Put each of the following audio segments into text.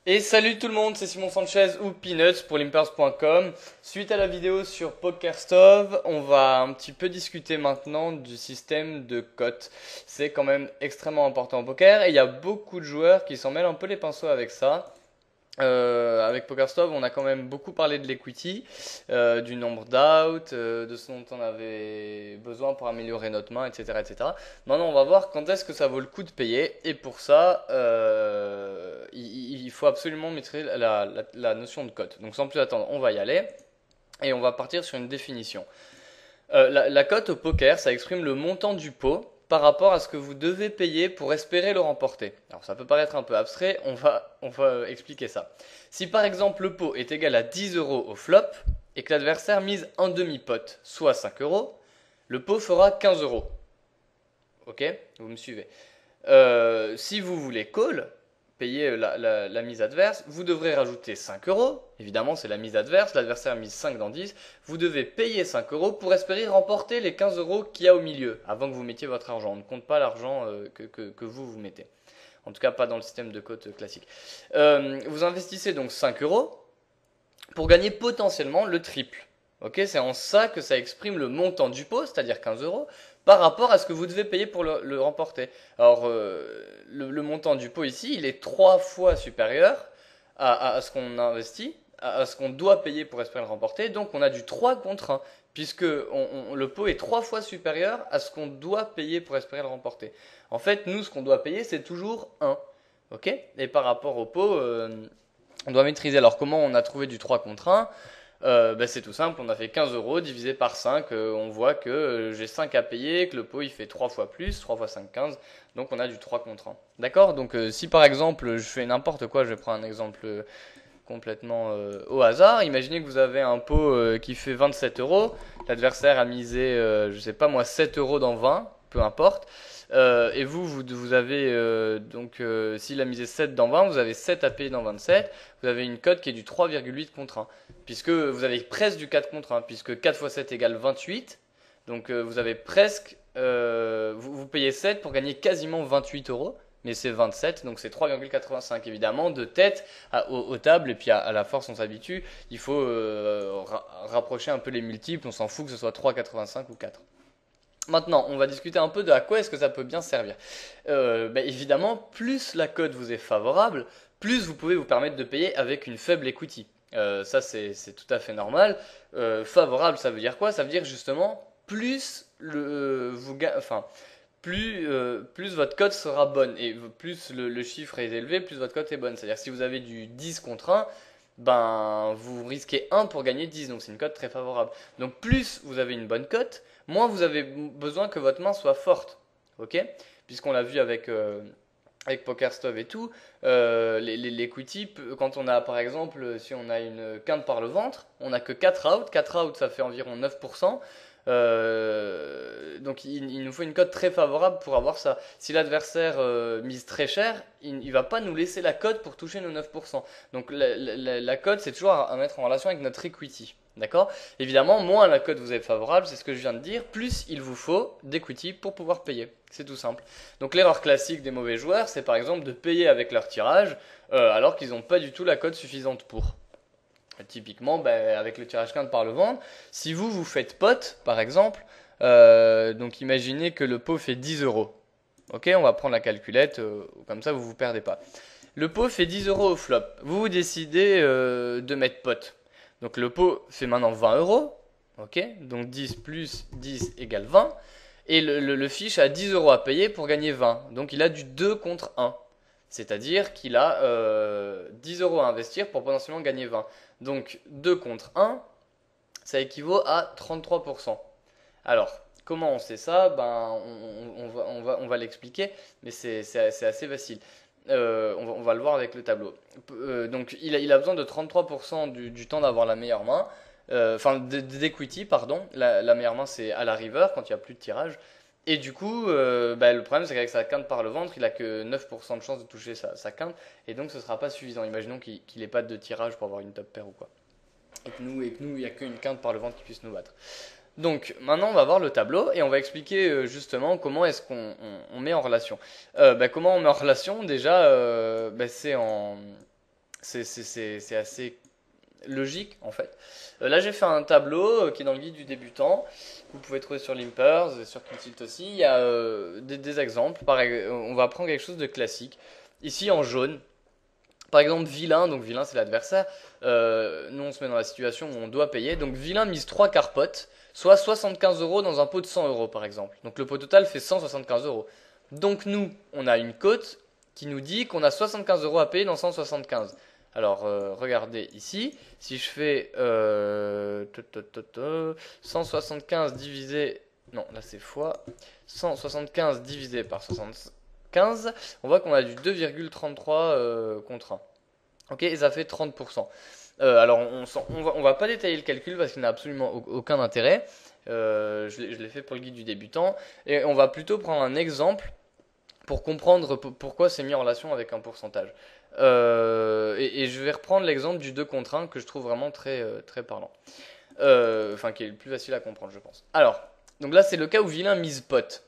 Et salut tout le monde, c'est Simon Sanchez ou Peanuts pour limpers.com. Suite à la vidéo sur PokerStove, on va un petit peu discuter maintenant du système de cotes. C'est quand même extrêmement important au poker et il y a beaucoup de joueurs qui s'en mêlent un peu les pinceaux avec ça. Avec PokerStove, on a quand même beaucoup parlé de l'equity, du nombre d'outs, de ce dont on avait besoin pour améliorer notre main, etc., etc. Maintenant, on va voir quand est-ce que ça vaut le coup de payer. Et pour ça, il faut absolument maîtriser la notion de cote. Donc, sans plus attendre, on va y aller et on va partir sur une définition. La cote au poker, ça exprime le montant du pot par rapport à ce que vous devez payer pour espérer le remporter. Alors ça peut paraître un peu abstrait, on va expliquer ça. Si par exemple le pot est égal à 10 euros au flop et que l'adversaire mise un demi-pot, soit 5 euros, le pot fera 15 euros. Ok, vous me suivez. Si vous voulez call, payer la mise adverse, vous devrez rajouter 5 euros. Évidemment, c'est la mise adverse. L'adversaire mise 5 dans 10. Vous devez payer 5 euros pour espérer remporter les 15 euros qu'il y a au milieu, avant que vous mettiez votre argent. On ne compte pas l'argent que vous mettez. En tout cas, pas dans le système de cote classique. Vous investissez donc 5 euros pour gagner potentiellement le triple. Ok, c'est en ça que ça exprime le montant du pot, c'est-à-dire 15 euros, par rapport à ce que vous devez payer pour le remporter. Alors, le montant du pot ici, il est 3 fois supérieur à ce qu'on investit, à ce qu'on doit payer pour espérer le remporter. Donc, on a du 3 contre 1, puisque le pot est 3 fois supérieur à ce qu'on doit payer pour espérer le remporter. En fait, nous, ce qu'on doit payer, c'est toujours 1. Ok. Et par rapport au pot, on doit maîtriser. Alors, comment on a trouvé du 3 contre 1 ? C'est tout simple, on a fait 15 euros divisé par 5, on voit que j'ai 5 à payer, que le pot il fait 3 fois plus, 3 fois 5, 15, donc on a du 3 contre 1. D'accord. Donc si par exemple je fais n'importe quoi, je vais prendre un exemple complètement au hasard, imaginez que vous avez un pot qui fait 27 euros, l'adversaire a misé, je sais pas moi, 7 euros dans 20, peu importe. Et vous avez s'il a misé 7 dans 20, vous avez 7 à payer dans 27, vous avez une cote qui est du 3,8 contre 1, puisque vous avez presque du 4 contre 1, puisque 4 fois 7 égale 28, donc vous avez presque, vous payez 7 pour gagner quasiment 28 euros, mais c'est 27, donc c'est 3,85 évidemment, de tête aux tables, et puis à la force on s'habitue, il faut rapprocher un peu les multiples, on s'en fout que ce soit 3,85 ou 4. Maintenant, on va discuter un peu de à quoi est-ce que ça peut bien servir. Évidemment, plus la cote vous est favorable, plus vous pouvez vous permettre de payer avec une faible equity. Ça, c'est tout à fait normal. Favorable, ça veut dire quoi? Ça veut dire justement plus plus votre cote sera bonne et plus le chiffre est élevé, plus votre cote est bonne. C'est-à-dire si vous avez du 10 contre 1, ben vous risquez 1 pour gagner 10, donc c'est une cote très favorable. Donc plus vous avez une bonne cote, moins vous avez besoin que votre main soit forte. Ok? Puisqu'on l'a vu avec PokerStove et tout, l'equity, quand on a par exemple, si on a une quinte par le ventre, on n'a que 4 outs, 4 outs ça fait environ 9%, donc il nous faut une cote très favorable pour avoir ça. Si l'adversaire mise très cher, il ne va pas nous laisser la cote pour toucher nos 9%. Donc la cote c'est toujours à mettre en relation avec notre equity. D'accord? Évidemment, moins la cote vous est favorable, c'est ce que je viens de dire, plus il vous faut d'equity pour pouvoir payer. C'est tout simple. Donc l'erreur classique des mauvais joueurs, c'est par exemple de payer avec leur tirage alors qu'ils n'ont pas du tout la cote suffisante pour. Typiquement, avec le tirage quinte par le ventre, si vous faites pot, par exemple, donc imaginez que le pot fait 10 euros. Ok, on va prendre la calculette, comme ça vous ne vous perdez pas. Le pot fait 10 euros au flop. Vous décidez de mettre pot. Donc le pot fait maintenant 20 euros. Ok, donc 10 plus 10 égale 20. Et le fiche a 10 euros à payer pour gagner 20. Donc il a du 2 contre 1. C'est-à-dire qu'il a 10 euros à investir pour potentiellement gagner 20. Donc 2 contre 1, ça équivaut à 33%. Alors, comment on sait ça? On va l'expliquer, mais c'est assez facile. On va le voir avec le tableau. Donc il a besoin de 33% du temps d'avoir la meilleure main. D'equity, pardon. La meilleure main, c'est à la river, quand il n'y a plus de tirage. Et du coup, le problème, c'est qu'avec sa quinte par le ventre, il a que 9% de chance de toucher sa quinte. Et donc, ce ne sera pas suffisant. Imaginons qu'il n'ait pas de tirage pour avoir une top pair ou quoi. Et que nous, il n'y a qu'une quinte par le ventre qui puisse nous battre. Donc maintenant on va voir le tableau et on va expliquer justement comment est-ce qu'on met en relation. Comment on met en relation déjà, C'est assez logique en fait. Là j'ai fait un tableau qui est dans le guide du débutant, vous pouvez trouver sur Limpers et sur Qtilt aussi. Il y a des exemples. On va prendre quelque chose de classique. Ici en jaune, par exemple vilain, donc vilain c'est l'adversaire. Nous on se met dans la situation où on doit payer. Donc vilain mise 3 carpotes, soit 75 euros dans un pot de 100 euros par exemple. Donc le pot total fait 175 euros. Donc nous on a une cote qui nous dit qu'on a 75 euros à payer dans 175. Alors, regardez ici, si je fais 175 divisé, non, là c'est fois, 175 divisé par 75, on voit qu'on a du 2,33 contre 1. Ok, et ça fait 30%. Alors, on va pas détailler le calcul parce qu'il n'a absolument aucun intérêt. Je l'ai fait pour le guide du débutant. Et on va plutôt prendre un exemple pour comprendre pourquoi c'est mis en relation avec un pourcentage. Et je vais reprendre l'exemple du 2 contre 1 que je trouve vraiment très, très parlant. Enfin, qui est le plus facile à comprendre, je pense. Alors, donc là, c'est le cas où vilain mise pot.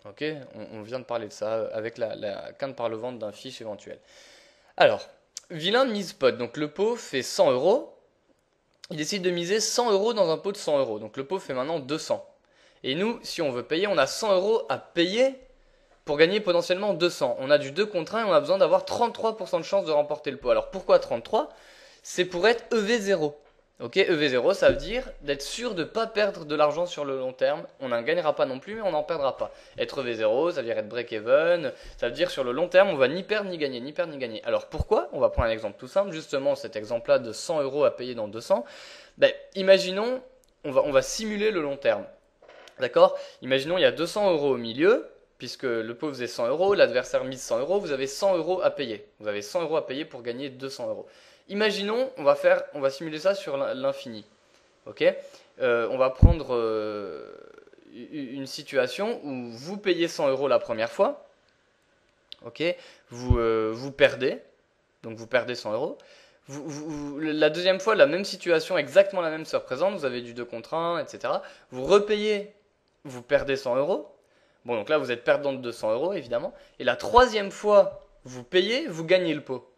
Ok, on vient de parler de ça avec la quinte par le ventre d'un fiche éventuel. Alors, vilain mise pot. Donc le pot fait 100 euros. Il décide de miser 100 euros dans un pot de 100 euros. Donc le pot fait maintenant 200. Et nous, si on veut payer, on a 100 euros à payer pour gagner potentiellement 200. On a du 2 contre 1 et on a besoin d'avoir 33% de chance de remporter le pot. Alors pourquoi 33? C'est pour être EV0. Ok, EV0, ça veut dire d'être sûr de ne pas perdre de l'argent sur le long terme. On n'en gagnera pas non plus, mais on n'en perdra pas. Être EV0, ça veut dire être break-even. Ça veut dire sur le long terme, on va ni perdre ni gagner, ni perdre ni gagner. Alors pourquoi? On va prendre un exemple tout simple. Justement, cet exemple-là de 100 euros à payer dans 200. Ben, imaginons, on va simuler le long terme. D'accord? Imaginons, il y a 200 euros au milieu. Puisque le pot faisait 100 euros, l'adversaire mise 100 euros, vous avez 100 euros à payer. Vous avez 100 euros à payer pour gagner 200 euros. Imaginons, on va simuler ça sur l'infini. Ok, on va prendre une situation où vous payez 100 euros la première fois. Ok, vous perdez, donc vous perdez 100 euros. La deuxième fois, la même situation, exactement la même se représente. Vous avez du 2 contre 1, etc. Vous repayez, vous perdez 100 euros. Bon, donc là, vous êtes perdant de 200 euros, évidemment. Et la troisième fois, vous payez, vous gagnez le pot.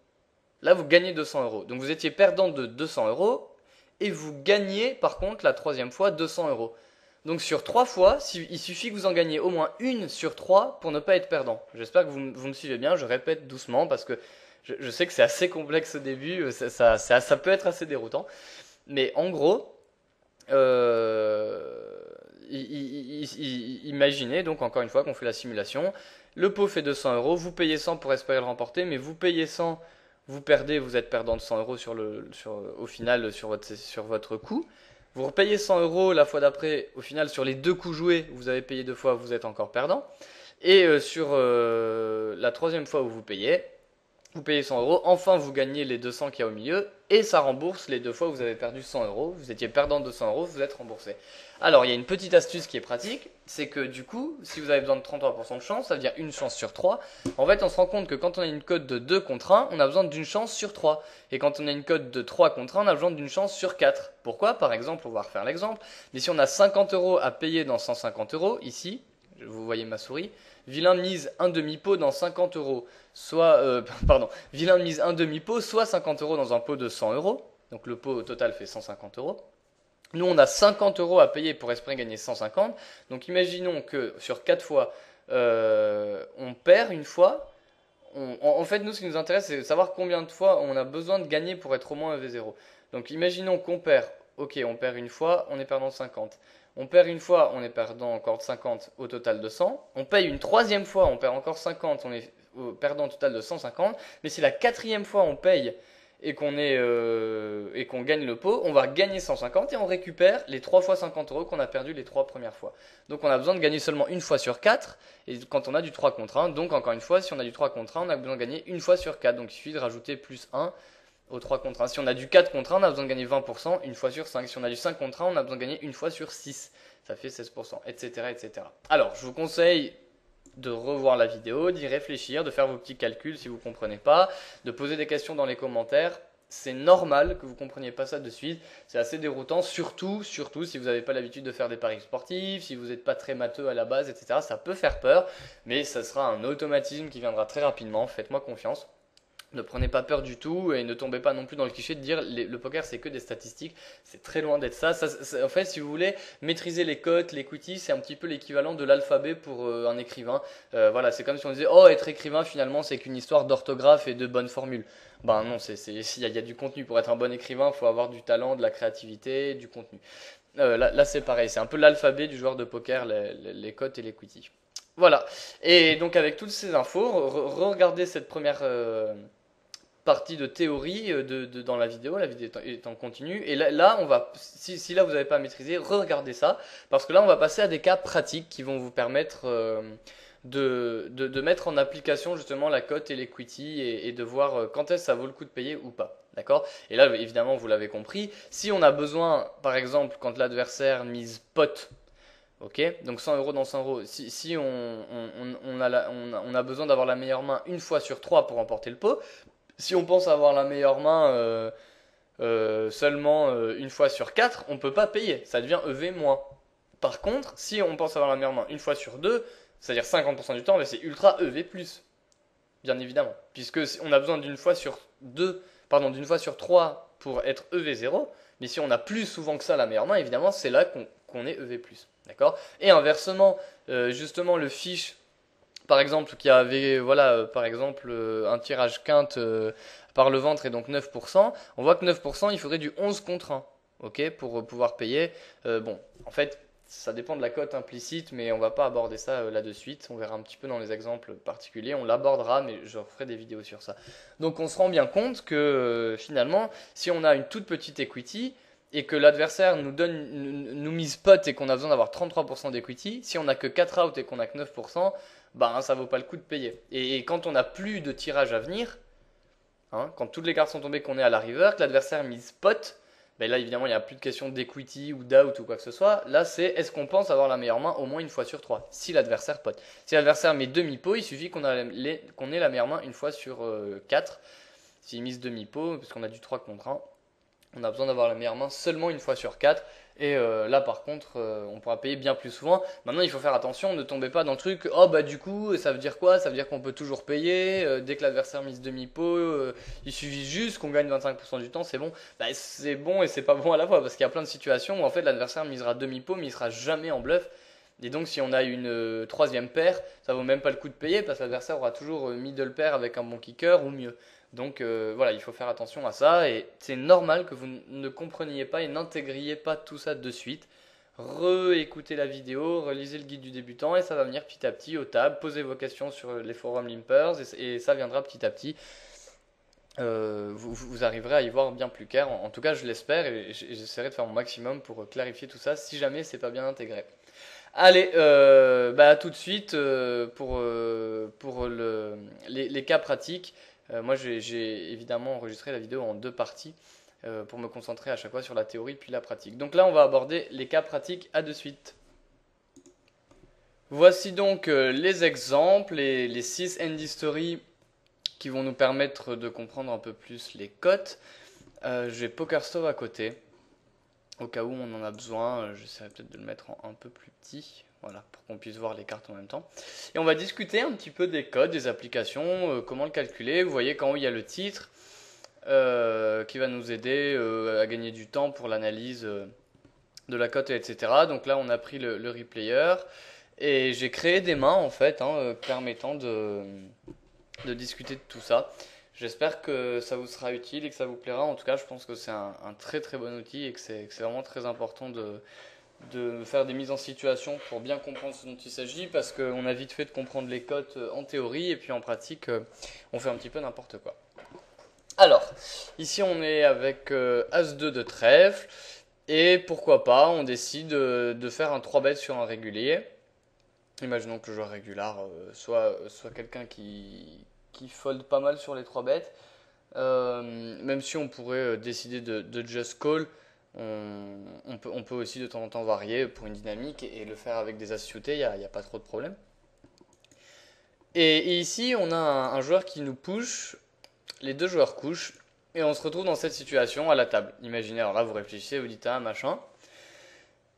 Là, vous gagnez 200 euros. Donc, vous étiez perdant de 200 euros et vous gagnez, par contre, la troisième fois, 200 euros. Donc, sur 3 fois, il suffit que vous en gagnez au moins une sur 3 pour ne pas être perdant. J'espère que vous me suivez bien. Je répète doucement parce que je sais que c'est assez complexe au début. Ça peut être assez déroutant. Mais en gros, imaginez donc encore une fois qu'on fait la simulation. Le pot fait 200 euros, vous payez 100 pour espérer le remporter, mais vous payez 100, vous perdez, vous êtes perdant de 100 euros au final sur votre coup. Vous repayez 100 euros la fois d'après, au final sur les 2 coups joués, vous avez payé 2 fois, vous êtes encore perdant. Et sur la troisième fois où vous payez 100 euros, enfin vous gagnez les 200 qu'il y a au milieu, et ça rembourse les 2 fois où vous avez perdu 100 euros, vous étiez perdant de 200 euros, vous êtes remboursé. Alors il y a une petite astuce qui est pratique, c'est que du coup, si vous avez besoin de 33% de chance, ça veut dire une chance sur 3, en fait on se rend compte que quand on a une cote de 2 contre 1, on a besoin d'une chance sur 3, et quand on a une cote de 3 contre 1, on a besoin d'une chance sur 4. Pourquoi? Par exemple, on va refaire l'exemple, mais si on a 50 euros à payer dans 150 euros, ici, vous voyez ma souris, vilain mise un demi-pot dans 50 euros, vilain mise un demi-pot, soit 50 euros dans un pot de 100 euros, donc le pot au total fait 150 euros. Nous, on a 50 euros à payer pour espérer gagner 150, donc imaginons que sur 4 fois, on perd une fois. En fait, nous, ce qui nous intéresse, c'est de savoir combien de fois on a besoin de gagner pour être au moins EV0. Donc imaginons qu'on perd, ok, on perd une fois, on est perdant de 50. On perd une fois, on est perdant encore de 50 au total de 100. On paye une troisième fois, on perd encore 50, on est perdant au total de 150. Mais si la quatrième fois on paye et qu'on gagne le pot, on va gagner 150 et on récupère les 3 fois 50 euros qu'on a perdu les 3 premières fois. Donc on a besoin de gagner seulement une fois sur 4 et quand on a du 3 contre 1. Donc encore une fois, si on a du 3 contre 1, on a besoin de gagner une fois sur 4. Donc il suffit de rajouter plus 1 au 3 contre 1. Si on a du 4 contre 1, on a besoin de gagner 20%, une fois sur 5. Si on a du 5 contre 1, on a besoin de gagner une fois sur 6. Ça fait 16%, etc., etc. Alors, je vous conseille de revoir la vidéo, d'y réfléchir, de faire vos petits calculs si vous ne comprenez pas, de poser des questions dans les commentaires. C'est normal que vous ne compreniez pas ça de suite. C'est assez déroutant, surtout si vous n'avez pas l'habitude de faire des paris sportifs, si vous n'êtes pas très matheux à la base, etc. Ça peut faire peur, mais ça sera un automatisme qui viendra très rapidement. Faites-moi confiance. Ne prenez pas peur du tout et ne tombez pas non plus dans le cliché de dire le poker c'est que des statistiques. C'est très loin d'être ça. En fait, si vous voulez maîtriser les cotes, l'equity, c'est un petit peu l'équivalent de l'alphabet pour un écrivain. Voilà, c'est comme si on disait oh être écrivain finalement c'est qu'une histoire d'orthographe et de bonnes formules. Ben non, il y a du contenu pour être un bon écrivain, il faut avoir du talent, de la créativité, du contenu. Là c'est pareil, c'est un peu l'alphabet du joueur de poker, les cotes et l'equity. Voilà. Et donc avec toutes ces infos, regardez cette première partie de théorie dans la vidéo est en continu. Et là on va, si là vous n'avez pas maîtrisé, regardez ça, parce que là on va passer à des cas pratiques qui vont vous permettre de mettre en application justement la cote et l'equity et de voir quand est-ce que ça vaut le coup de payer ou pas. D'accord? Et là, évidemment, vous l'avez compris, si on a besoin, par exemple, quand l'adversaire mise pot, ok, donc 100 euros dans 100 euros. Si on a besoin d'avoir la meilleure main une fois sur trois pour remporter le pot, si on pense avoir la meilleure main seulement une fois sur 4, on ne peut pas payer. Ça devient EV moins. Par contre, si on pense avoir la meilleure main une fois sur 2, c'est-à-dire 50% du temps, c'est ultra EV plus, bien évidemment. Puisque on a besoin d'une fois sur 2, pardon, d'une fois sur 3 pour être EV0. Mais si on a plus souvent que ça la meilleure main, évidemment, c'est là qu'on est EV+. D'accord? Et inversement, justement, le fiche, par exemple, qui avait, voilà, par exemple, un tirage quinte par le ventre et donc 9%, on voit que 9%, il faudrait du 11 contre 1, ok, pour pouvoir payer. Bon, en fait, ça dépend de la cote implicite, mais on va pas aborder ça là de suite. On verra un petit peu dans les exemples particuliers. On l'abordera, mais je ferai des vidéos sur ça. Donc on se rend bien compte que finalement, si on a une toute petite equity et que l'adversaire nous mise pot et qu'on a besoin d'avoir 33% d'equity, si on n'a que 4 outs et qu'on n'a que 9%, ben ça vaut pas le coup de payer. Et quand on n'a plus de tirage à venir, hein, quand toutes les cartes sont tombées, qu'on est à la river, que l'adversaire mise pot, ben là évidemment il n'y a plus de question d'equity ou d'out ou quoi que ce soit. Là c'est est-ce qu'on pense avoir la meilleure main au moins une fois sur 3 si l'adversaire pot. Si l'adversaire met demi-pot, il suffit qu'on ait la meilleure main une fois sur 4. S'il mise demi-pot, parce qu'on a du 3 contre 1, on a besoin d'avoir la meilleure main seulement une fois sur 4. Et là par contre on pourra payer bien plus souvent. Maintenant il faut faire attention, ne tombez pas dans le truc oh bah du coup ça veut dire quoi? Ça veut dire qu'on peut toujours payer dès que l'adversaire mise demi-pot, il suffit juste qu'on gagne 25% du temps, c'est bon. Bah, c'est bon et c'est pas bon à la fois parce qu'il y a plein de situations où en fait l'adversaire misera demi-pot mais il sera jamais en bluff. Et donc si on a une troisième paire, ça vaut même pas le coup de payer parce que l'adversaire aura toujours middle pair avec un bon kicker ou mieux. Donc voilà, il faut faire attention à ça et c'est normal que vous ne compreniez pas et n'intégriez pas tout ça de suite. Réécoutez la vidéo, relisez le guide du débutant et ça va venir petit à petit au table. Posez vos questions sur les forums Limpers et ça viendra petit à petit. Vous arriverez à y voir bien plus clair. En tout cas, je l'espère et j'essaierai de faire mon maximum pour clarifier tout ça si jamais c'est pas bien intégré. Allez, bah tout de suite pour les cas pratiques. Moi, j'ai évidemment enregistré la vidéo en deux parties pour me concentrer à chaque fois sur la théorie puis la pratique. Donc là, on va aborder les cas pratiques à de suite. Voici donc les exemples et les 6 end history qui vont nous permettre de comprendre un peu plus les cotes. J'ai PokerStove à côté. Au cas où on en a besoin, j'essaierai peut-être de le mettre en un peu plus petit, voilà, pour qu'on puisse voir les cartes en même temps. Et on va discuter un petit peu des codes, des applications, comment le calculer. Vous voyez qu'en haut il y a le titre qui va nous aider à gagner du temps pour l'analyse de la cote, etc. Donc là on a pris le replayer et j'ai créé des mains en fait, permettant de discuter de tout ça. J'espère que ça vous sera utile et que ça vous plaira. En tout cas, je pense que c'est un très très bon outil et que c'est vraiment très important de faire des mises en situation pour bien comprendre ce dont il s'agit parce qu'on a vite fait de comprendre les cotes en théorie et puis en pratique, on fait un petit peu n'importe quoi. Alors, ici on est avec As-2 de trèfle et pourquoi pas, on décide de faire un 3 bet sur un régulier. Imaginons que le joueur régular soit quelqu'un qui fold pas mal sur les 3 bêtes. Même si on pourrait décider de just call, on peut aussi de temps en temps varier pour une dynamique et le faire avec des as suités, il n'y a pas trop de problème. Et ici, on a un joueur qui nous push, les deux joueurs couchent, et on se retrouve dans cette situation à la table. Imaginez, alors là vous réfléchissez, vous dites ah machin.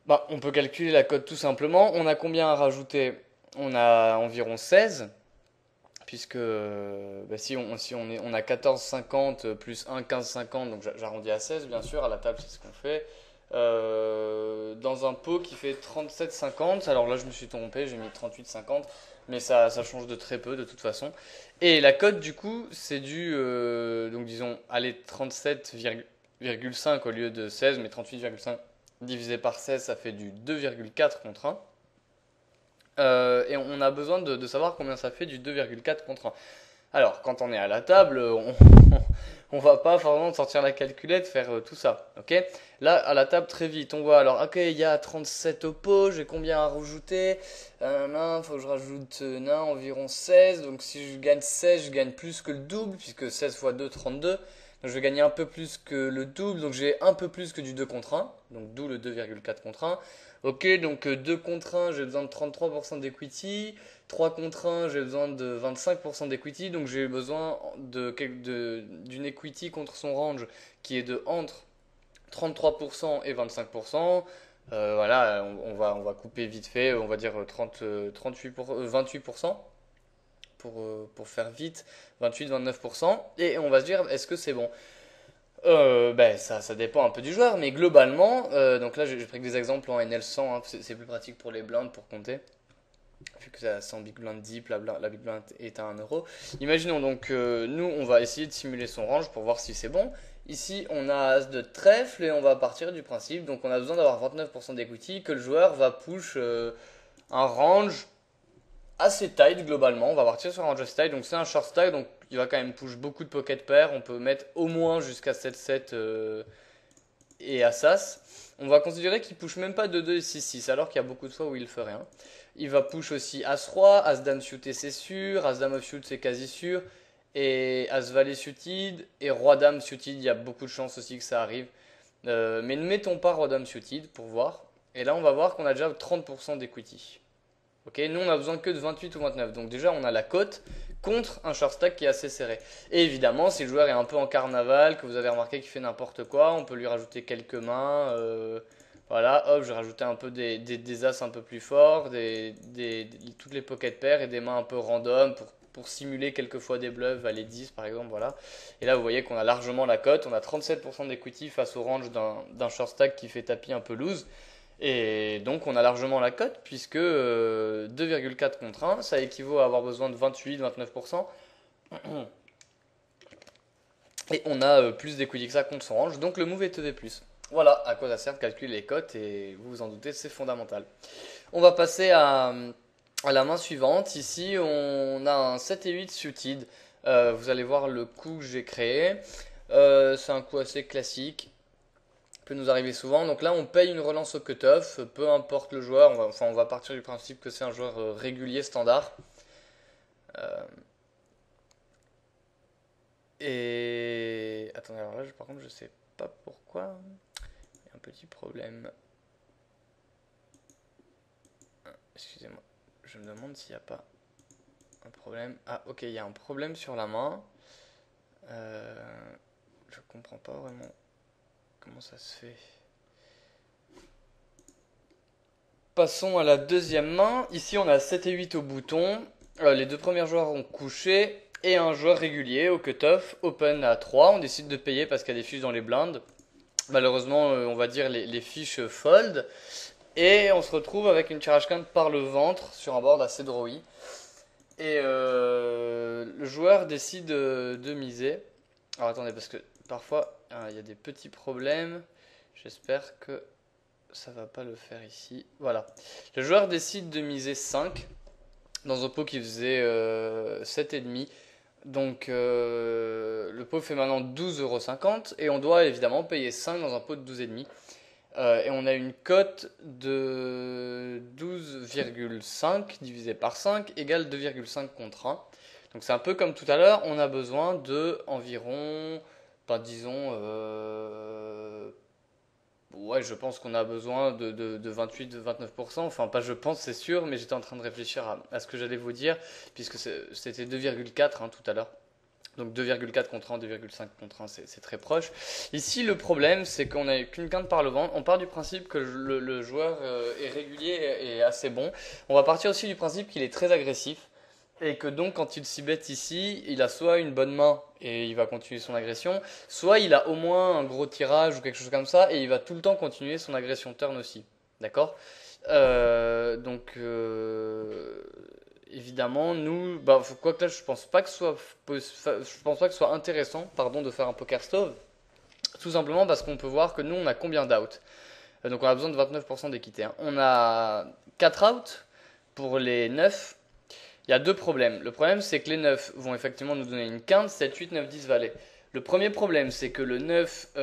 Bah, on peut calculer la cote tout simplement. On a combien à rajouter? On a environ 16. puisque on a 14,50 plus 1, 15,50, donc j'arrondis à 16 bien sûr, à la table c'est ce qu'on fait. Dans un pot qui fait 37,50, alors là je me suis trompé, j'ai mis 38,50, mais ça change de très peu de toute façon. Et la cote du coup c'est donc disons, allez 37,5 au lieu de 16, mais 38,5 divisé par 16 ça fait du 2,4 contre 1. Et on a besoin de savoir combien ça fait du 2,4 contre 1. Alors, quand on est à la table, on va pas forcément sortir la calculette, faire tout ça, ok? Là, à la table, très vite, on voit, alors, ok, il y a 37 au pot, j'ai combien à rajouter? Faut que je rajoute, environ 16, donc si je gagne 16, je gagne plus que le double, puisque 16 fois 2, 32, donc je vais gagner un peu plus que le double, donc j'ai un peu plus que du 2 contre 1, donc d'où le 2,4 contre 1. Ok, donc 2 contre 1, j'ai besoin de 33% d'equity. 3 contre 1, j'ai besoin de 25% d'equity. Donc j'ai besoin d'une equity contre son range qui est de entre 33% et 25%. Voilà, on va couper vite fait, on va dire 28%, pour faire vite, 28-29%. Et on va se dire, est-ce que c'est bon? Ça dépend un peu du joueur, mais globalement, donc là j'ai pris que des exemples en NL100, hein, c'est plus pratique pour les blindes pour compter, vu que c'est 100 big blind deep, la big blind est à 1 euro. Imaginons donc, nous on va essayer de simuler son range pour voir si c'est bon. Ici on a As de trèfle et on va partir du principe, donc on a besoin d'avoir 29% d'equity, que le joueur va push un range assez tight globalement. On va partir sur un range assez tight, donc c'est un short stack, donc il va quand même push beaucoup de pocket pairs. On peut mettre au moins jusqu'à 7-7 et As. On va considérer qu'il push même pas de 2 et 6-6, alors qu'il y a beaucoup de fois où il ferait rien. Il va push aussi As-Roi, As-Dame suited c'est sûr, As-Dame offsuit c'est quasi sûr, et As-Valet suited, et Roi-Dame suited, il y a beaucoup de chances aussi que ça arrive. Mais ne mettons pas Roi-Dame suited pour voir. Et là on va voir qu'on a déjà 30% d'equity. Ok, nous on a besoin que de 28 ou 29. Donc déjà on a la cote contre un short stack qui est assez serré. Et évidemment, si le joueur est un peu en carnaval, que vous avez remarqué qu'il fait n'importe quoi, on peut lui rajouter quelques mains. Voilà, hop, je vais rajouter un peu des as un peu plus forts, toutes les pocket pairs et des mains un peu random pour simuler quelquefois des bluffs, valet 10 par exemple, voilà. Et là vous voyez qu'on a largement la cote, on a 37% d'equity face au range d'un short stack qui fait tapis un peu loose. Et donc on a largement la cote puisque 2,4 contre 1, ça équivaut à avoir besoin de 28-29%. Et on a plus d'equity que ça contre son range, donc le move est EV+. Voilà à quoi ça sert de calculer les cotes et vous vous en doutez, c'est fondamental. On va passer à la main suivante. Ici on a un 7 et 8 suited. Vous allez voir le coup que j'ai créé. C'est un coup assez classique. Peut nous arriver souvent. Donc là, on paye une relance au cutoff, peu importe le joueur. On va partir du principe que c'est un joueur régulier standard. Et attendez, alors là, par contre, je sais pas pourquoi. Il y a un petit problème. Excusez-moi, je me demande s'il n'y a pas un problème. Ah, ok, il y a un problème sur la main. Je comprends pas vraiment. Comment ça se fait? Passons à la deuxième main. Ici, on a 7 et 8 au bouton. Les deux premiers joueurs ont couché. Et un joueur régulier au cutoff, open à 3. On décide de payer parce qu'il y a des fiches dans les blindes. Malheureusement, on va dire les fiches fold. Et on se retrouve avec une tirage quinte par le ventre sur un board assez drawy. Et le joueur décide de miser. Alors attendez, parce que parfois il y a des petits problèmes. J'espère que ça va pas le faire ici. Voilà. Le joueur décide de miser 5 dans un pot qui faisait 7,5. Donc le pot fait maintenant 12,50 € et on doit évidemment payer 5 dans un pot de 12,5. Et on a une cote de 12,5 divisé par 5 égale 2,5 contre 1. Donc c'est un peu comme tout à l'heure, on a besoin de environ, disons, ouais, je pense qu'on a besoin de 28-29%. Enfin, pas je pense, c'est sûr, mais j'étais en train de réfléchir à ce que j'allais vous dire, puisque c'était 2,4 tout à l'heure. Donc 2,4 contre 1, 2,5 contre 1, c'est très proche. Ici, le problème, c'est qu'on n'a qu'une quinte par le ventre. On part du principe que le joueur est régulier et assez bon. On va partir aussi du principe qu'il est très agressif. Et que donc quand il s'y bet ici, il a soit une bonne main et il va continuer son agression, soit il a au moins un gros tirage ou quelque chose comme ça et il va tout le temps continuer son agression turn aussi. D'accord? Donc évidemment, nous, bah, quoi que là, je pense pas que je pense pas que ce soit intéressant, pardon, de faire un poker stove, tout simplement parce qu'on peut voir que nous, on a combien d'outs. Donc on a besoin de 29% d'équité, hein. On a 4 outs pour les 9. Il y a deux problèmes. Le problème, c'est que les 9 vont effectivement nous donner une quinte, 7, 8, 9, 10 valets. Le premier problème, c'est que le 9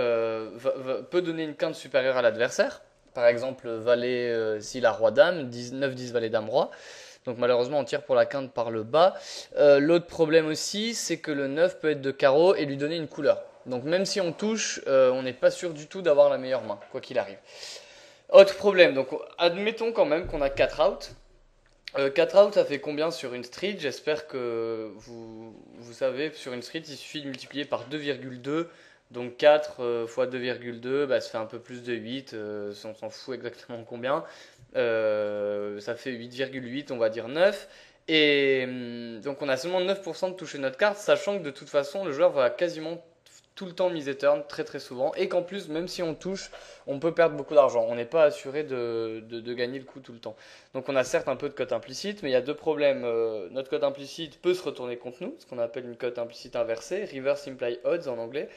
peut donner une quinte supérieure à l'adversaire. Par exemple, valet, s'il a roi-dame, 9, 10 valet dame-roi. Donc malheureusement, on tire pour la quinte par le bas. L'autre problème aussi, c'est que le 9 peut être de carreau et lui donner une couleur. Donc même si on touche, on n'est pas sûr du tout d'avoir la meilleure main, quoi qu'il arrive. Autre problème, donc admettons quand même qu'on a 4 outs. 4 outs, ça fait combien sur une street? J'espère que vous savez, sur une street, il suffit de multiplier par 2,2. Donc 4 fois 2,2, bah, ça fait un peu plus de 8, on s'en fout exactement combien. Ça fait 8,8, on va dire 9. Et donc on a seulement 9% de toucher notre carte, sachant que de toute façon, le joueur va quasiment tout le temps miser turn, très très souvent. Et qu'en plus, même si on touche, on peut perdre beaucoup d'argent. On n'est pas assuré de gagner le coup tout le temps. Donc on a certes un peu de cote implicite, mais il y a deux problèmes. Notre cote implicite peut se retourner contre nous, ce qu'on appelle une cote implicite inversée, reverse implied odds en anglais.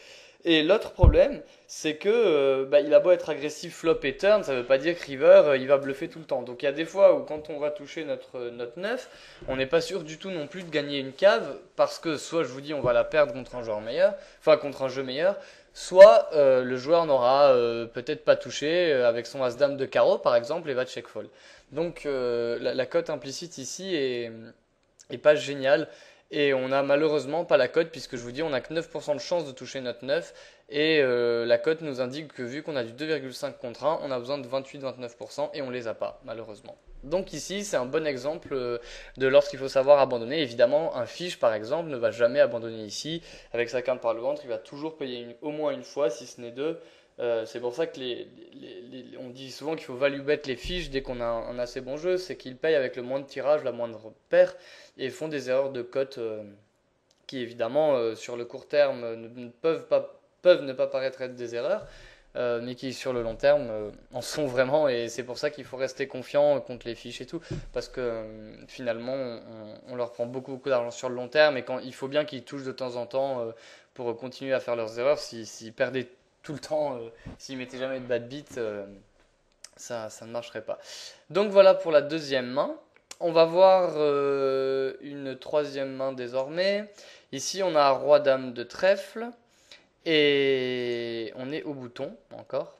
Et l'autre problème, c'est que il a beau être agressif flop et turn, ça veut pas dire que river il va bluffer tout le temps. Donc il y a des fois où quand on va toucher notre 9, on n'est pas sûr du tout non plus de gagner une cave parce que soit je vous dis on va la perdre contre un joueur meilleur, enfin contre un jeu meilleur, soit le joueur n'aura peut-être pas touché avec son as-dame de carreau par exemple et va check fold. Donc la cote implicite ici est pas géniale. Et on n'a malheureusement pas la cote puisque je vous dis on n'a que 9% de chance de toucher notre 9 et la cote nous indique que vu qu'on a du 2,5 contre 1, on a besoin de 28-29% et on les a pas malheureusement. Donc ici c'est un bon exemple de lorsqu'il faut savoir abandonner. Évidemment un fiche par exemple ne va jamais abandonner ici. Avec sa quinte par le ventre il va toujours payer au moins une fois si ce n'est deux. C'est pour ça que on dit souvent qu'il faut value bet les fiches dès qu'on a un assez bon jeu, c'est qu'ils payent avec le moins de tirage, la moindre paire, et font des erreurs de cote qui évidemment sur le court terme peuvent ne pas paraître être des erreurs, mais qui sur le long terme en sont vraiment, et c'est pour ça qu'il faut rester confiant contre les fiches et tout, parce que finalement on leur prend beaucoup d'argent sur le long terme, et il faut bien qu'ils touchent de temps en temps pour continuer à faire leurs erreurs. S'ils perdaient tout le temps, s'ils mettaient jamais de bad beat, ça ne marcherait pas. Donc voilà pour la deuxième main. On va voir une troisième main désormais. Ici on a roi dame de trèfle et on est au bouton encore.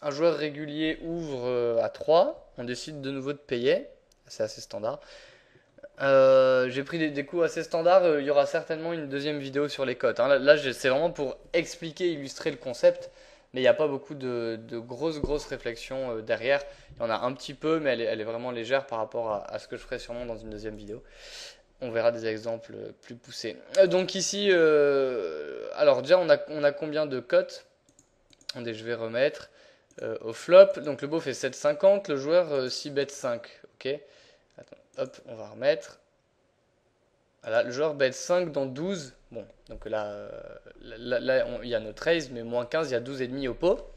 Un joueur régulier ouvre à 3, on décide de nouveau de payer, c'est assez standard. J'ai pris des coups assez standards, il y aura certainement une deuxième vidéo sur les cotes, hein. Là c'est vraiment pour expliquer, illustrer le concept, mais il n'y a pas beaucoup de grosses réflexions derrière. Il y en a un petit peu, mais elle est vraiment légère par rapport à ce que je ferai sûrement dans une deuxième vidéo. On verra des exemples plus poussés. Donc ici, alors déjà on a combien de cotes? Attendez, je vais remettre au flop. Donc le beau fait 7,50, le joueur 6 bet 5. Ok. Attends, hop, on va remettre. Voilà, le joueur bet 5 dans 12. Bon, donc là, il y a notre raise, mais moins 15, il y a 12,5 au pot.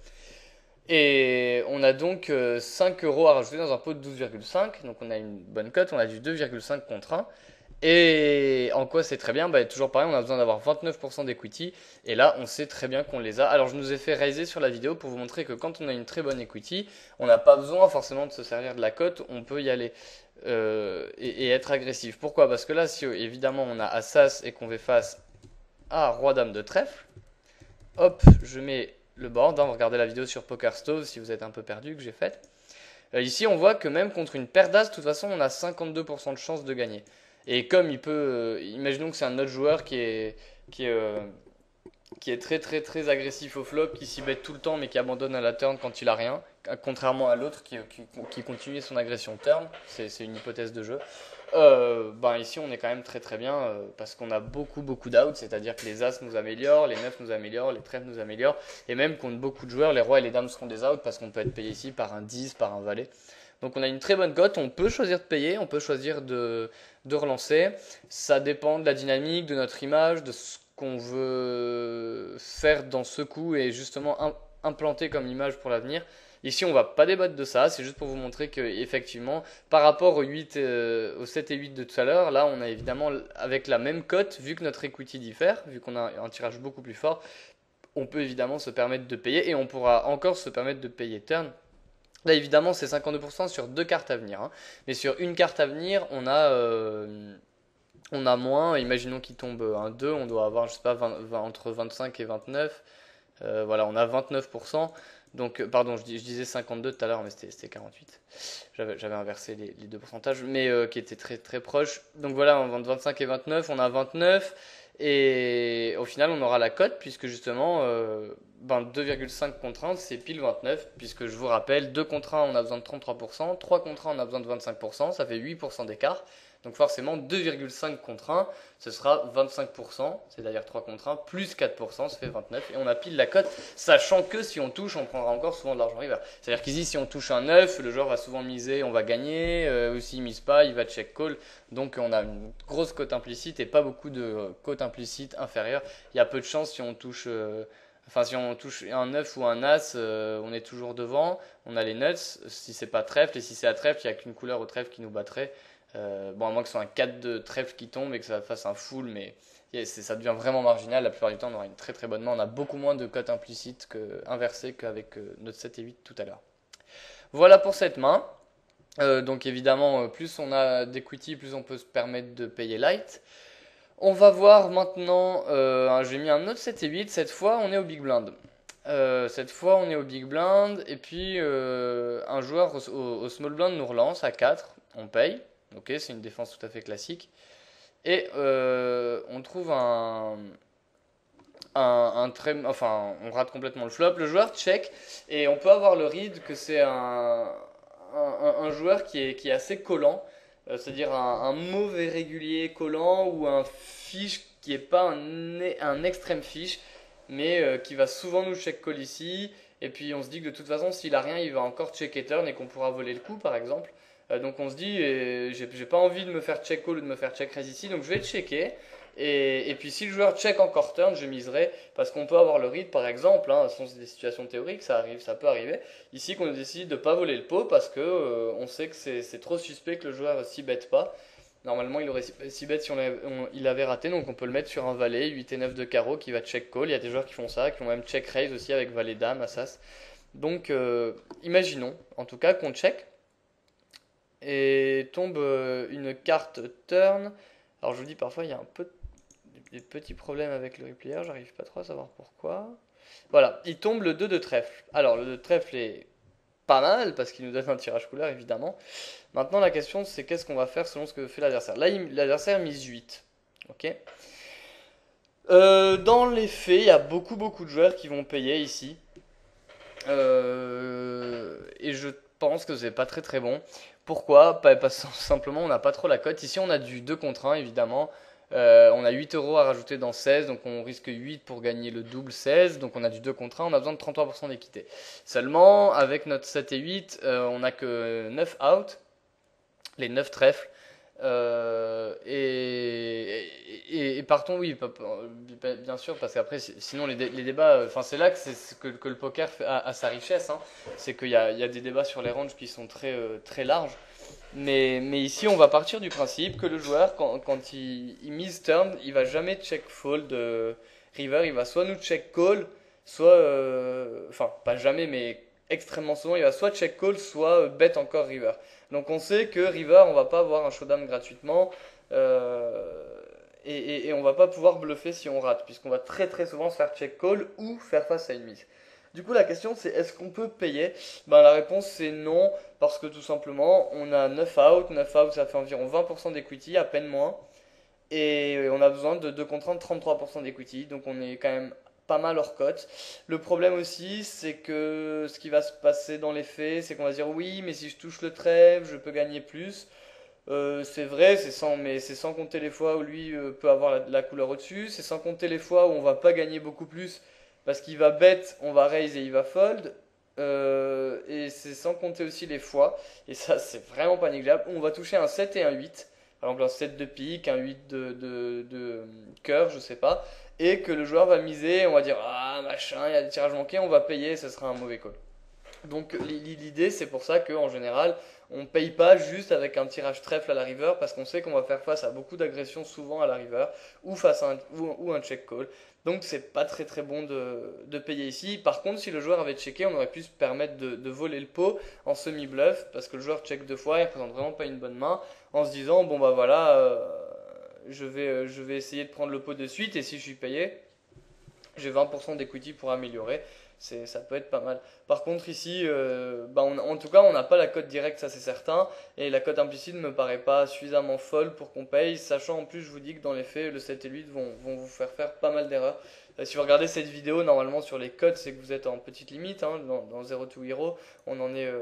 Et on a donc 5 euros à rajouter dans un pot de 12,5. Donc on a une bonne cote, on a du 2,5 contre 1. Et en quoi c'est très bien? Toujours pareil, on a besoin d'avoir 29% d'equity. Et là, on sait très bien qu'on les a. Alors, je nous ai fait raiser sur la vidéo pour vous montrer que quand on a une très bonne equity, on n'a pas besoin forcément de se servir de la cote. On peut y aller et être agressif. Pourquoi? Parce que là, si évidemment on a As et qu'on fait face à Roi-Dame de trèfle, hop, je mets le board. Hein, regardez la vidéo sur Poker Stove si vous êtes un peu perdu que j'ai faite. Ici, on voit que même contre une paire d'As, de toute façon, on a 52% de chance de gagner. Et comme il peut, imaginons que c'est un autre joueur qui est très agressif au flop, qui s'y bet tout le temps mais qui abandonne à la turn quand il a rien. contrairement à l'autre qui continuait son agression turn, c'est une hypothèse de jeu. Ben ici on est quand même très très bien parce qu'on a beaucoup d'outs, c'est-à-dire que les as nous améliorent, les neufs nous améliorent, les trèfles nous améliorent, et même contre beaucoup de joueurs, les rois et les dames seront des outs parce qu'on peut être payé ici par un 10, par un valet. Donc on a une très bonne cote, on peut choisir de payer, on peut choisir de relancer, ça dépend de la dynamique, de notre image, de ce qu'on veut faire dans ce coup et justement implanter comme image pour l'avenir. Ici, on va pas débattre de ça, c'est juste pour vous montrer que effectivement, par rapport au 7 et 8 de tout à l'heure, là, on a évidemment, avec la même cote, vu que notre equity diffère, vu qu'on a un tirage beaucoup plus fort, on peut évidemment se permettre de payer et on pourra encore se permettre de payer turn. Là, évidemment, c'est 52% sur deux cartes à venir, hein. Mais sur une carte à venir, on a moins. Imaginons qu'il tombe un 2, on doit avoir, je sais pas, entre 25 et 29. Voilà, on a 29%. Donc, pardon, je disais 52 tout à l'heure, mais c'était 48. J'avais inversé les deux pourcentages, mais qui étaient très très proches. Donc voilà, on vend 25 et 29, on a 29. Et au final, on aura la cote, puisque justement, 2,5 contre 1, c'est pile 29, puisque je vous rappelle, 2 contre 1, on a besoin de 33%, 3 contre 1, on a besoin de 25%, ça fait 8% d'écart. Donc forcément, 2,5 contre 1, ce sera 25%, c'est d'ailleurs 3 contre 1, plus 4%, ça fait 29, et on a pile la cote, sachant que si on touche, on prendra encore souvent de l'argent river. C'est-à-dire qu'ici, si on touche un 9, le joueur va souvent miser, on va gagner, ou s'il mise pas, il va check call, donc on a une grosse cote implicite et pas beaucoup de cote implicite inférieure. Il y a peu de chance si on touche... Enfin, si on touche un 9 ou un as, on est toujours devant. On a les nuts, si c'est pas trèfle. Et si c'est à trèfle, il n'y a qu'une couleur au trèfle qui nous battrait. Bon, à moins que ce soit un 4 de trèfle qui tombe et que ça fasse un full, mais ça devient vraiment marginal. La plupart du temps, on aura une très très bonne main. On a beaucoup moins de cotes implicites inversées qu'avec notre 7 et 8 tout à l'heure. Voilà pour cette main. Donc évidemment, plus on a d'equity, plus on peut se permettre de payer light. On va voir maintenant, j'ai mis un autre 7 et 8, cette fois on est au big blind. Cette fois on est au big blind, et puis un joueur au small blind nous relance à 4, on paye, ok, c'est une défense tout à fait classique. Et on trouve enfin on rate complètement le flop, le joueur check, et on peut avoir le read que c'est un joueur qui est assez collant. C'est-à-dire un mauvais régulier collant ou un fiche qui n'est pas un extrême fiche, mais qui va souvent nous check call ici. Et puis on se dit que de toute façon, s'il a rien, il va encore check turn et qu'on pourra voler le coup, par exemple. Donc on se dit, j'ai pas envie de me faire check call ou de me faire check raise ici, donc je vais checker. Et puis si le joueur check encore turn, je miserai parce qu'on peut avoir le read par exemple, hein, ce sont des situations théoriques, ça arrive, ça peut arriver. Ici qu'on décide de pas voler le pot parce que on sait que c'est trop suspect que le joueur s'y bête pas. Normalement il aurait s'y bête si il avait raté, donc on peut le mettre sur un valet, 8 et 9 de carreau qui va check call. Il y a des joueurs qui font ça, qui ont même check raise aussi avec valet dame, as. Donc imaginons en tout cas qu'on check et tombe une carte turn. Alors je vous dis parfois il y a un peu des petits problèmes avec le replayer, j'arrive pas trop à savoir pourquoi. Voilà, il tombe le 2 de trèfle. Alors le 2 de trèfle est pas mal parce qu'il nous donne un tirage couleur évidemment. Maintenant la question c'est qu'est-ce qu'on va faire selon ce que fait l'adversaire. Là l'adversaire mise 8. Ok. Dans les faits, il y a beaucoup de joueurs qui vont payer ici. Et je pense que c'est pas très très bon. Pourquoi? Parce que simplement on n'a pas trop la cote. Ici on a du 2 contre 1 évidemment. On a 8 euros à rajouter dans 16, donc on risque 8 pour gagner le double 16, donc on a du 2 contre 1, on a besoin de 33% d'équité. Seulement, avec notre 7 et 8, on n'a que 9 out, les 9 trèfles, et partons, oui, bien sûr, parce qu'après, sinon les débats, enfin c'est là que le poker a sa richesse, hein, c'est qu'il y a des débats sur les ranges qui sont très larges. Mais ici, on va partir du principe que le joueur, quand il mise turn, il va jamais check fold river. Il va soit nous check call, soit, enfin, pas jamais, mais extrêmement souvent, il va soit check call, soit bet encore river. Donc on sait que river, on va pas avoir un showdown gratuitement. Et on va pas pouvoir bluffer si on rate, puisqu'on va très souvent se faire check call ou faire face à une mise. Du coup, la question c'est est-ce qu'on peut payer? Ben, la réponse c'est non, parce que tout simplement on a 9 out, 9 out ça fait environ 20% d'equity, à peine moins, et on a besoin de 2 contre 1 de 33% d'equity, donc on est quand même pas mal hors cote. Le problème aussi, c'est que ce qui va se passer dans les faits, c'est qu'on va se dire oui, mais si je touche le trèfle, je peux gagner plus. C'est vrai, mais c'est sans compter les fois où lui peut avoir la couleur au-dessus. C'est sans compter les fois où on va pas gagner beaucoup plus parce qu'il va bet, on va raise et il va fold. Et c'est sans compter aussi les fois, et ça c'est vraiment pas négligeable, où on va toucher un 7 et un 8. Par exemple un 7 de pique, un 8 de cœur, je sais pas. Et que le joueur va miser, on va dire ah machin, il y a des tirages manqués, on va payer, ce sera un mauvais call. Donc l'idée c'est pour ça qu'en général on paye pas juste avec un tirage trèfle à la river parce qu'on sait qu'on va faire face à beaucoup d'agressions souvent à la river ou face à ou un check call. Donc c'est pas très très bon de payer ici. Par contre si le joueur avait checké on aurait pu se permettre de voler le pot en semi-bluff parce que le joueur check deux fois, il représente vraiment pas une bonne main en se disant bon bah voilà je vais essayer de prendre le pot de suite et si je suis payé j'ai 20% d'equity pour améliorer. Ça peut être pas mal. Par contre ici, en tout cas on n'a pas la cote directe, ça c'est certain. Et la cote implicite ne me paraît pas suffisamment folle pour qu'on paye. Sachant en plus, je vous dis que dans les faits, le 7 et 8 vont vous faire pas mal d'erreurs. Si vous regardez cette vidéo, normalement sur les cotes, c'est que vous êtes en petite limite. Hein, dans 0 to Hero, on en est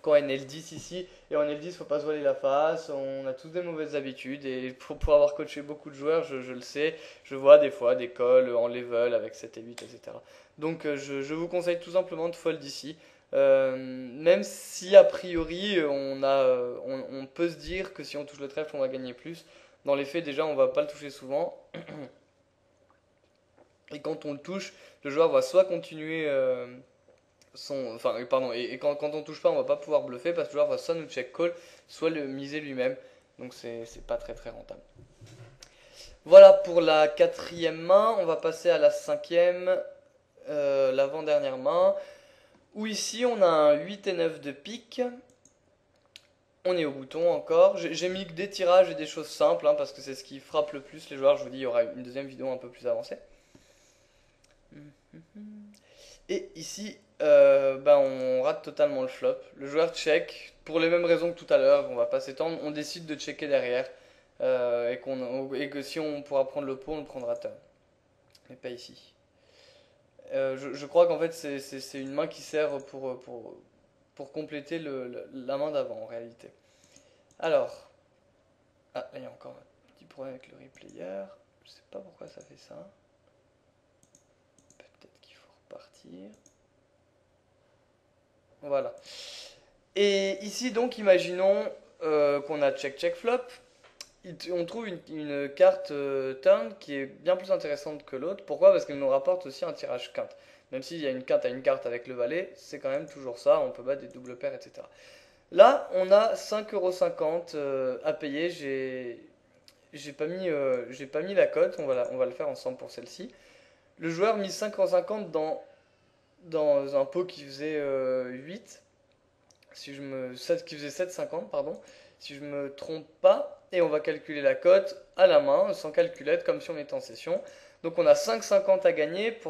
quand NL10 ici. Et en NL10, faut pas se voiler la face. On a tous des mauvaises habitudes. Et pour avoir coaché beaucoup de joueurs, je le sais. Je vois des fois des calls en level avec 7 et 8, etc. Donc je vous conseille tout simplement de fold ici. Même si a priori on peut se dire que si on touche le trèfle on va gagner plus. Dans les faits déjà on va pas le toucher souvent. Et quand on le touche, le joueur va soit continuer et quand on touche pas, on va pas pouvoir bluffer parce que le joueur va soit nous check call, soit le miser lui-même. Donc c'est pas très très rentable. Voilà pour la quatrième main. On va passer à la cinquième, l'avant-dernière main. Où ici on a un 8 et 9 de pique. On est au bouton encore. J'ai mis que des tirages et des choses simples hein, parce que c'est ce qui frappe le plus les joueurs. Je vous dis, il y aura une deuxième vidéo un peu plus avancée. Et ici, on rate totalement le flop. Le joueur check, pour les mêmes raisons que tout à l'heure, on va pas s'étendre, on décide de checker derrière. Et que si on pourra prendre le pot, on le prendra turn. Mais pas ici. Je crois qu'en fait c'est une main qui sert pour compléter la main d'avant en réalité. Alors, là il y a encore un petit problème avec le replayer. Je sais pas pourquoi ça fait ça. Peut-être qu'il faut repartir. Voilà. Et ici donc imaginons qu'on a check flop. On trouve une carte turn qui est bien plus intéressante que l'autre. Pourquoi? Parce qu'elle nous rapporte aussi un tirage quinte. Même s'il y a une quinte à une carte avec le valet, c'est quand même toujours ça. On peut battre des doubles paires, etc. Là, on a 5,50 € à payer. J'ai pas mis la cote. On va le faire ensemble pour celle-ci. Le joueur mise 5,50 € dans un pot qui faisait 8. Qui faisait 7,50 pardon. Si je me trompe pas. Et on va calculer la cote à la main, sans calculette, comme si on était en session. Donc on a 5,50 à gagner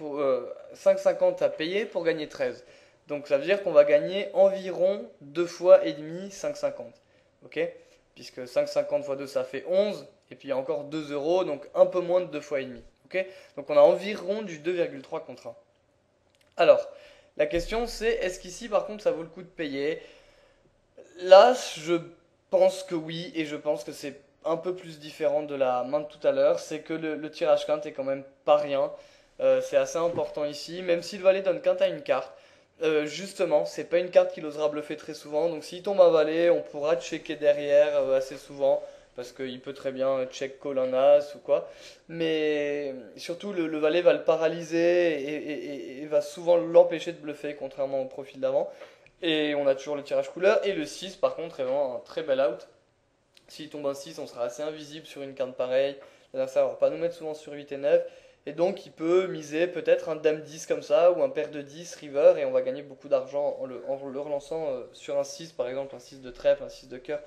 5,50 à payer pour gagner 13. Donc ça veut dire qu'on va gagner environ 2 fois et demi 5,50. Ok? Puisque 5,50 fois 2 ça fait 11. Et puis il y a encore 2 €, donc un peu moins de 2 fois et demi. Ok? Donc on a environ du 2,3 contre 1. Alors, la question c'est, est-ce qu'ici par contre ça vaut le coup de payer? Là, je pense que oui, et je pense que c'est un peu plus différent de la main de tout à l'heure. C'est que le tirage quinte est quand même pas rien. C'est assez important ici, même si le valet donne quinte à une carte. Justement, c'est pas une carte qu'il osera bluffer très souvent. Donc s'il tombe un valet, on pourra checker derrière assez souvent. Parce qu'il peut très bien check call un as ou quoi. Mais surtout, le valet va le paralyser et va souvent l'empêcher de bluffer, contrairement au profil d'avant. Et on a toujours le tirage couleur. Et le 6 par contre est vraiment un très bel out. S'il tombe un 6 on sera assez invisible sur une carte pareille. L'adversaire ne va pas nous mettre souvent sur 8 et 9. Et donc il peut miser peut-être un dame 10 comme ça, ou un paire de 10 river, et on va gagner beaucoup d'argent en le relançant sur un 6 par exemple, un 6 de trèfle, un 6 de cœur.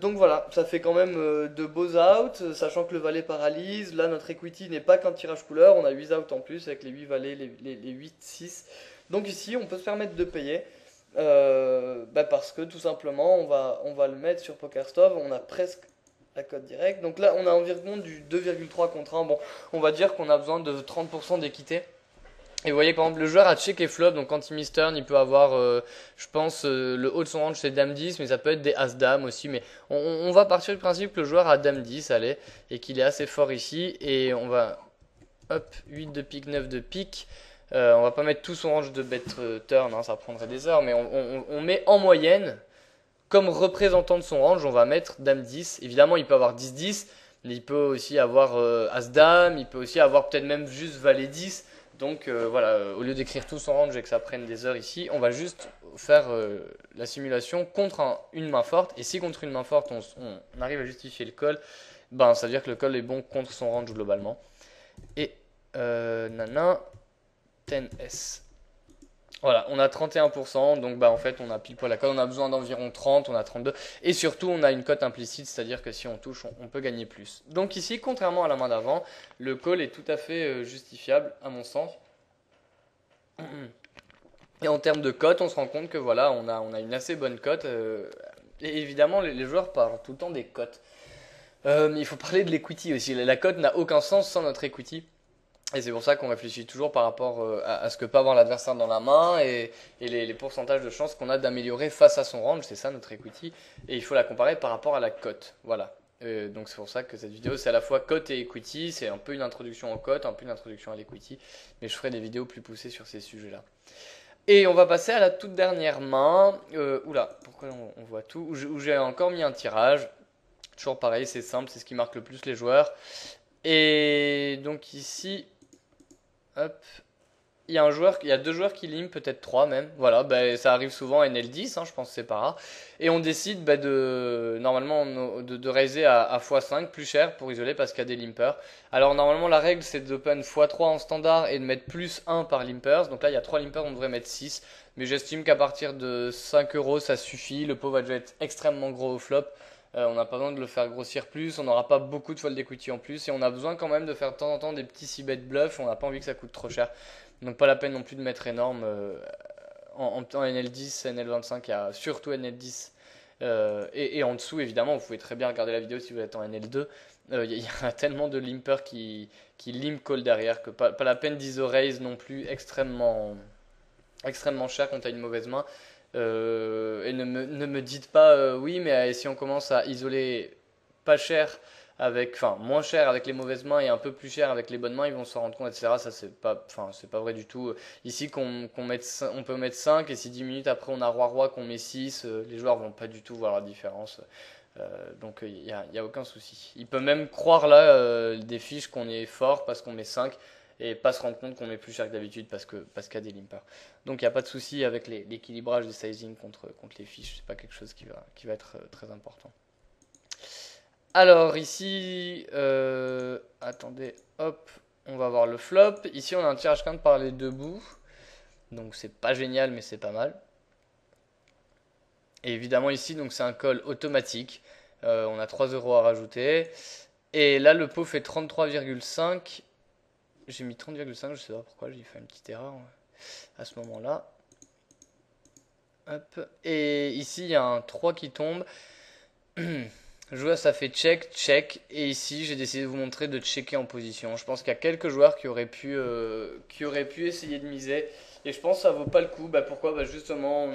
Donc voilà, ça fait quand même de beaux outs, sachant que le valet paralyse. Là notre equity n'est pas qu'un tirage couleur, on a 8 outs en plus avec les 8 valets, les 8-6. Donc ici on peut se permettre de payer. Parce que tout simplement on va le mettre sur PokerStop, on a presque la cote directe. Donc là, on a environ du 2,3 contre 1. Bon, on va dire qu'on a besoin de 30% d'équité. Et vous voyez, par exemple, le joueur a check et flop, donc quand il miss turn, il peut avoir, je pense, le haut de son range c'est Dame 10, mais ça peut être des As-Dame aussi. Mais on va partir du principe que le joueur a Dame 10, allez, et qu'il est assez fort ici. Et on va, hop, 8 de pique, 9 de pique. On va pas mettre tout son range de bet turn, hein, ça prendrait des heures, mais on met en moyenne, comme représentant de son range, on va mettre Dame 10. Évidemment, il peut avoir 10-10, mais il peut aussi avoir As-Dame, il peut aussi avoir peut-être même juste Valet 10. Donc voilà, au lieu d'écrire tout son range et que ça prenne des heures ici, on va juste faire la simulation contre une main forte. Et si contre une main forte, on arrive à justifier le call, ben, ça veut dire que le call est bon contre son range globalement. Et nana, 10S. Voilà, on a 31%, donc bah en fait on a pile poil la cote, on a besoin d'environ 30, on a 32, et surtout on a une cote implicite, c'est-à-dire que si on touche, on peut gagner plus. Donc ici, contrairement à la main d'avant, le call est tout à fait justifiable à mon sens. Et en termes de cote, on se rend compte que voilà, on a une assez bonne cote, et évidemment les joueurs parlent tout le temps des cotes. Mais il faut parler de l'equity aussi, la cote n'a aucun sens sans notre equity. Et c'est pour ça qu'on réfléchit toujours par rapport à ce que peut avoir l'adversaire dans la main et les pourcentages de chances qu'on a d'améliorer face à son range, c'est ça notre equity. Et il faut la comparer par rapport à la cote. Voilà. Donc c'est pour ça que cette vidéo c'est à la fois cote et equity, c'est un peu une introduction aux cotes, un peu une introduction à l'equity, mais je ferai des vidéos plus poussées sur ces sujets-là. Et on va passer à la toute dernière main. Oula, pourquoi on voit tout? Où j'ai encore mis un tirage. Toujours pareil, c'est simple, c'est ce qui marque le plus les joueurs. Et donc ici, hop, il y a deux joueurs qui limp, peut-être trois même. Voilà, bah, ça arrive souvent en NL10, hein, je pense que c'est pas rare. Et on décide bah, normalement de raiser à x5 plus cher pour isoler parce qu'il y a des limpers. Alors normalement la règle c'est d'open x3 en standard et de mettre plus 1 par limpers. Donc là il y a 3 limpers, on devrait mettre 6. Mais j'estime qu'à partir de 5 euros ça suffit. Le pot va déjà être extrêmement gros au flop. On n'a pas besoin de le faire grossir plus, on n'aura pas beaucoup de fold equity en plus et on a besoin quand même de faire de temps en temps des petits 6 bet bluff, on n'a pas envie que ça coûte trop cher. Donc pas la peine non plus de mettre énorme. En NL10, NL25, il y a surtout NL10 et en dessous évidemment, vous pouvez très bien regarder la vidéo si vous êtes en NL2. Il y a tellement de limpers qui limp call derrière que pas la peine d'iso raise non plus extrêmement cher quand tu as une mauvaise main. Et ne me dites pas oui, mais si on commence à isoler pas cher enfin moins cher avec les mauvaises mains et un peu plus cher avec les bonnes mains, ils vont s'en rendre compte, etc. Ça c'est pas vrai du tout. Ici on peut mettre 5 et si 10 minutes après on a roi-roi qu'on met 6, les joueurs vont pas du tout voir la différence. Donc il y a aucun souci. Il peut même croire là des fiches qu'on est fort parce qu'on met 5 et pas se rendre compte qu'on met plus cher que d'habitude parce qu'il y a des limpers. Donc il n'y a pas de souci avec l'équilibrage des sizing contre les fiches, c'est pas quelque chose qui va être très important. Alors ici, attendez, hop, on va voir le flop. Ici on a un tirage count par les deux bouts, donc c'est pas génial mais c'est pas mal. Et évidemment ici donc c'est un call automatique, on a 3 euros à rajouter. Et là le pot fait 33,5. J'ai mis 30,5, je sais pas pourquoi, j'ai fait une petite erreur à ce moment-là. Hop. Et ici, il y a un 3 qui tombe. Joueur, ça fait check, check. Et ici, j'ai décidé de vous montrer de checker en position. Je pense qu'il y a quelques joueurs qui auraient pu essayer de miser. Et je pense que ça vaut pas le coup. Bah, pourquoi? Bah, justement,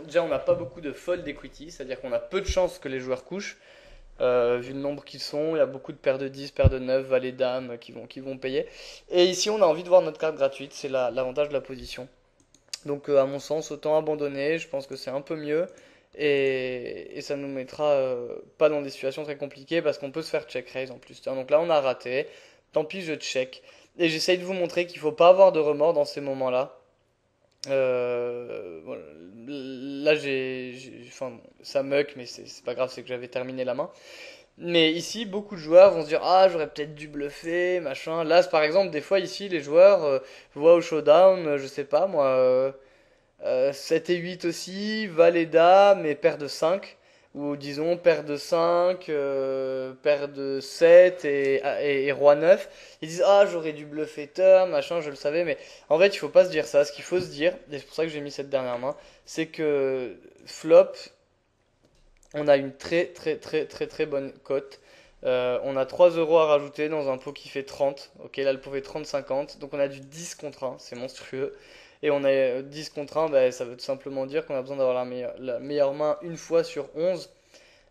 déjà, on n'a pas beaucoup de fold equity. C'est-à-dire qu'on a peu de chances que les joueurs couchent. Vu le nombre qu'ils sont, il y a beaucoup de paires de 10, paires de 9, valets dames qui vont payer. Et ici, on a envie de voir notre carte gratuite, c'est l'avantage de la position. Donc, à mon sens, autant abandonner, je pense que c'est un peu mieux. Et ça nous mettra pas dans des situations très compliquées parce qu'on peut se faire check raise en plus. Donc là, on a raté. Tant pis, je check. Et j'essaye de vous montrer qu'il faut pas avoir de remords dans ces moments-là. Voilà. Là, enfin, ça muck, mais c'est pas grave, c'est que j'avais terminé la main. Mais ici, beaucoup de joueurs vont se dire, ah, j'aurais peut-être dû bluffer, machin. Là, par exemple, des fois, ici, les joueurs voient au showdown, je sais pas, moi, 7 et 8 aussi, valet dame et paire de 5. Ou disons paire de 5, paire de 7 et roi 9. Ils disent ah j'aurais dû bluffer turn, machin, je le savais, mais en fait il faut pas se dire ça. Ce qu'il faut se dire, et c'est pour ça que j'ai mis cette dernière main, c'est que flop, On a une très bonne cote. On a 3 euros à rajouter dans un pot qui fait 30. Ok, là le pot fait 30-50. Donc on a du 10 contre 1, c'est monstrueux. Et on a 10 contre 1, bah, ça veut tout simplement dire qu'on a besoin d'avoir la meilleure main une fois sur 11.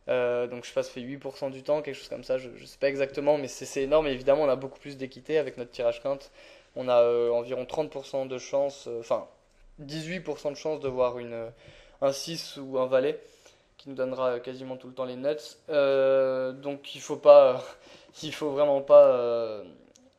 Donc je sais pas, ça fait 8% du temps, quelque chose comme ça, je sais pas exactement, mais c'est énorme. Et évidemment, on a beaucoup plus d'équité avec notre tirage quinte. On a environ 30% de chance, enfin 18% de chance de voir un 6 ou un valet qui nous donnera quasiment tout le temps les nuts. Donc il faut pas, il faut vraiment pas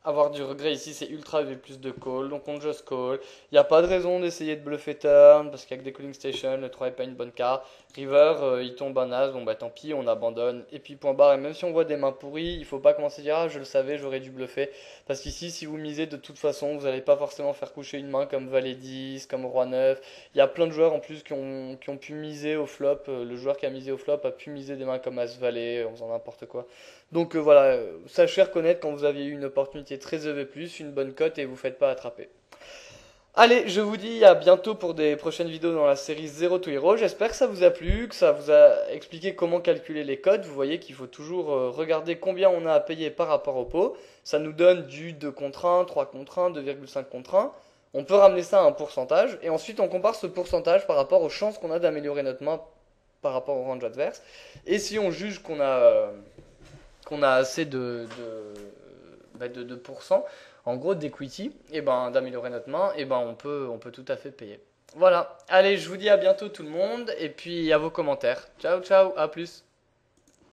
avoir du regret ici. C'est ultra EV plus de call, donc on just call. Il n'y a pas de raison d'essayer de bluffer turn parce qu'il y a que des calling stations. Le 3 est pas une bonne carte. River, il tombe un as, bon bah tant pis, on abandonne. Et puis point barre. Et même si on voit des mains pourries, il faut pas commencer à dire ah je le savais, j'aurais dû bluffer. Parce qu'ici, si vous misez de toute façon, vous n'allez pas forcément faire coucher une main comme valet 10, comme roi 9. Il y a plein de joueurs en plus qui ont pu miser au flop. Le joueur qui a misé au flop a pu miser des mains comme As-Valet en faisant n'importe quoi. Donc voilà, sachez reconnaître quand vous aviez eu une opportunité très EV+, une bonne cote et vous ne faites pas attraper. Allez, je vous dis à bientôt pour des prochaines vidéos dans la série Zero to Hero. J'espère que ça vous a plu, que ça vous a expliqué comment calculer les cotes. Vous voyez qu'il faut toujours regarder combien on a à payer par rapport au pot. Ça nous donne du 2 contre 1, 3 contre 1, 2,5 contre 1. On peut ramener ça à un pourcentage et ensuite on compare ce pourcentage par rapport aux chances qu'on a d'améliorer notre main par rapport au range adverse. Et si on juge qu'on a assez de pourcents, en gros d'equity, et ben d'améliorer notre main, et ben on peut tout à fait payer. Voilà, allez, je vous dis à bientôt tout le monde, et puis à vos commentaires. Ciao, ciao, à plus.